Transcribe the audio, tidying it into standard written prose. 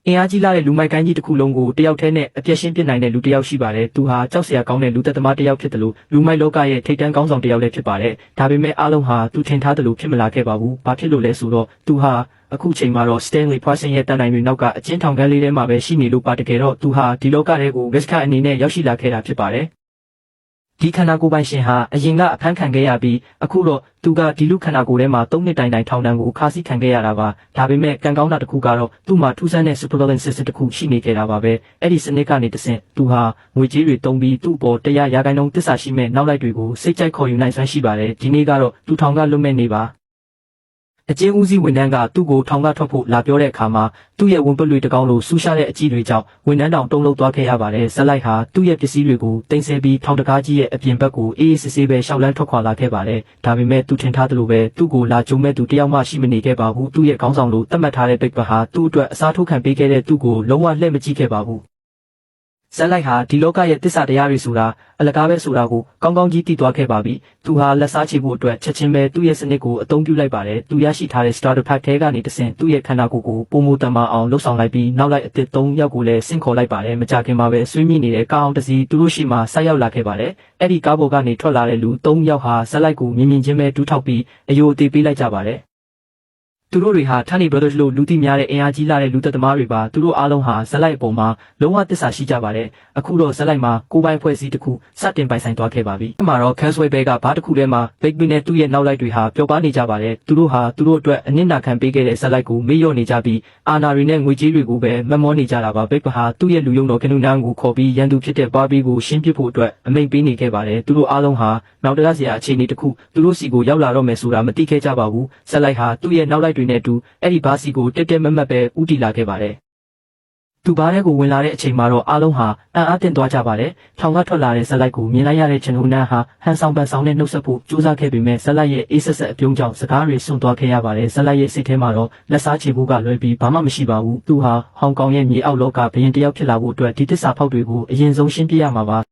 အင်အားကြီးလာတဲ့လူမိုက်ကိုင်းကြီးတစ်ခုလုံးကိုတယောက်တည်းနဲ့အပြည့်ရှင်းပြနိုင်တဲ့လူတစ်ယောက်ရှိပါတယ်။သူဟာကြောက်စရာကောင်းတဲ့လူသက်သမားတစ်ယောက်ဖြစ်တယ်လို့လူမိုက်လောကရဲ့ထိပ်တန်းကောင်းဆောင်တစ်ယောက်လည်းဖြစ်ပါတယ်။ဒါပေမဲ့အားလုံးဟာသူထင်ထားတယ်လို့ဖြစ်မလာခဲ့ပါဘူး။ဘာဖြစ်လို့လဲဆိုတော့သူဟာအခုချိန်မှာတော့ Stanley Parson ရဲ့တန်တိုင်တွေနောက်ကအချင်းထောင်ကန်းလေးထဲမှာပဲရှိနေလို့ပါတကယ်တော့သူဟာဒီလောကထဲကို risk အနေနဲ့ရောက်ရှိလာခဲ့တာဖြစ်ပါတယ်။ဒီခန္ဓာကိုယ်ပိုင်ရှင်ဟာအရင်ကအဖမ်းခံခဲ့ရပြီးအခုတော့သူကဒီလူခန္ဓာကိုယ်ထဲမှာ3နှစ်တိုင်ထောင်ဒဏ်ကိုခါးစည်းခံခဲ့ရတာပါဒါပေမဲ့ကံကောင်းတာတစ်ခုကတော့သူ့မှာထူးဆန်းတဲ့ supervillain system တစ်ခုရှိနေခဲ့တာပါပဲအဲ့ဒီစနစ်ကနေတဆင့်သူဟာငွေကြေးတွေတုံးပြီးသူ့ပေါ်100%သစ္စာရှိမဲ့နောက်လိုက်တွေကိုစိတ်ကြိုက်ခေါ်ယူနိုင်စွမ်းရှိပါတယ်ဒီနေ့ကတော့သူထောင်ကလွတ်မဲ့နေပါအကျဉ်းဦးစီးဝန်ထမ်းကသူ့ကိုထောင်ကထွက်ဖို့လာပြောတဲ့အခါမှာသူ့ရဲ့ဝန်ပလွေတကောင်လိုဆူရှားတဲ့အကြည့်တွေကြောင့်ဝန်ထမ်းတောင်တုံးလုံးသွားခဲ့ရပါတယ်ဇက်လိုက်ဟာသူ့ရဲ့ပစ္စည်းတွေကိုတင်ဆက်ပြီးထောင်တကားကြီးရဲ့အပြင်ဘက်ကိုအေးအေးဆေးဆေးပဲရှောက်လန်းထွက်ခွာလာခဲ့ပါတယ်ဒါပေမဲ့သူထင်ထားသလိုပဲသူ့ကိုလာကြုံမဲ့သူတယောက်မှရှိမနေခဲ့ပါဘူးသူ့ရဲ့ခေါင်းဆောင်လိုသတ်မှတ်ထားတဲ့ Big Bird ဟာသူ့အတွက်အစားထိုးခံပေးခဲ့တဲ့သူ့ကိုလုံးဝလှည့်မကြည့်ခဲ့ပါဘူးဇက်လိုက်ဟာဒီလောကရဲ့တစ္ဆာတရားတွေဆိုတာအလကားပဲဆိုတာကိုကောင်းကောင်းကြီးသိသွားခဲ့ပါပြီ။သူဟာလက်စားချေဖို့အတွက်ချက်ချင်းပဲသူ့ရဲ့စနစ်ကိုအသုံးပြုလိုက်ပါတယ်။သူရရှိထားတဲ့ starter pack ထဲကနေတဆင့်သူ့ရဲ့ခန္ဓာကိုယ်ကိုပုံမတန်မာအောင်လှုပ်ဆောင်လိုက်ပြီးနောက်လိုက်အသစ်3ယောက်ကိုလည်းဆင့်ခေါ်လိုက်ပါတယ်။မကြခင်မှာပဲဆွေးမြေ့နေတဲ့ကားအောင်တစ်စီးသူတို့ရှိမှဆိုက်ရောက်လာခဲ့ပါတယ်။အဲ့ဒီကားပေါ်ကနေထွက်လာတဲ့လူ3ယောက်ဟာဇက်လိုက်ကိုမြင်ချင်းပဲဒူးထောက်ပြီးအယိုအသေးပေးလိုက်ကြပါတယ်။သူတို့တွေဟာ Tani Brothers လို့လူသိများတဲ့အင်အားကြီးလာတဲ့လူသက်သမားတွေပါသူတို့အားလုံးဟာဇက်လိုက်အပေါ်မှာလုံးဝသစ္စာရှိကြပါတယ်အခုတော့ဇက်လိုက်မှာကိုယ်ပိုင်ဖွဲ့စည်းတစ်ခုစတင်ပိုင်ဆိုင်သွားခဲ့ပါပြီဒီမှာတော့ Casway Bay ကဘားတစ်ခုထဲမှာ Big B နဲ့သူ့ရဲ့နောက်လိုက်တွေဟာပျော်ပါနေကြပါတယ်သူတို့ဟာသူတို့အတွက်အနစ်နာခံပေးခဲ့တဲ့ဇက်လိုက်ကိုမေ့လျော့နေကြပြီးအာနာရီနဲ့ငွေကြေးတွေကိုပဲမမောနေကြတာပါ Big B ဟာသူ့ရဲ့လူယုံတော်ကနူနန်းကိုခေါ်ပြီးရန်သူဖြစ်တဲ့ Barbie ကိုရှင်းပစ်ဖို့အတွက်အမိန့်ပေးနေခဲ့ပါတယ်သူတို့အားလုံးဟာနောက်တရားစရာအခြေအနေတစ်ခုသူတို့စီကိုရောက်လာတော့မယ်ဆိုတာမသိခဲ့ကြပါဘူးဇက်လိုက်ဟာသူ့ရဲ့နောက်လိုက်တွေနဲ့အတူအဲ့ဒီဘာစီကိုတက်တက်မတ်မတ်ပဲဥတီလာခဲ့ပါတယ်။သူဘားတဲ့ကိုဝင်လာတဲ့အချိန်မှာတော့အားလုံးဟာအံ့အားသင့်သွားကြပါတယ်။ထောင်ကထွက်လာတဲ့ဇက်လိုက်ကိုမြင်လိုက်ရတဲ့ကျွန်တော်နန်းဟာဟန်ဆောင်ပန်ဆောင်နဲ့နှုတ်ဆက်ဖို့ကြိုးစားခဲ့ပေမဲ့ဇက်လိုက်ရဲ့အေးဆက်ဆက်အပြုံးကြောင့်စကားတွေစွန့်သွားခဲ့ရပါတယ်။ဇက်လိုက်ရဲ့စိတ်ထဲမှာတော့လက်စားချေဖို့ကလွယ်ပြီးဘာမှမရှိပါဘူး။သူဟာဟောင်ကောင်ရဲ့မြေအောက်လောကဘရင်တယောက်ဖြစ်လာဖို့အတွက်ဒီသစ္စာဖောက်တွေကိုအရင်ဆုံးရှင်းပြရမှာပါ။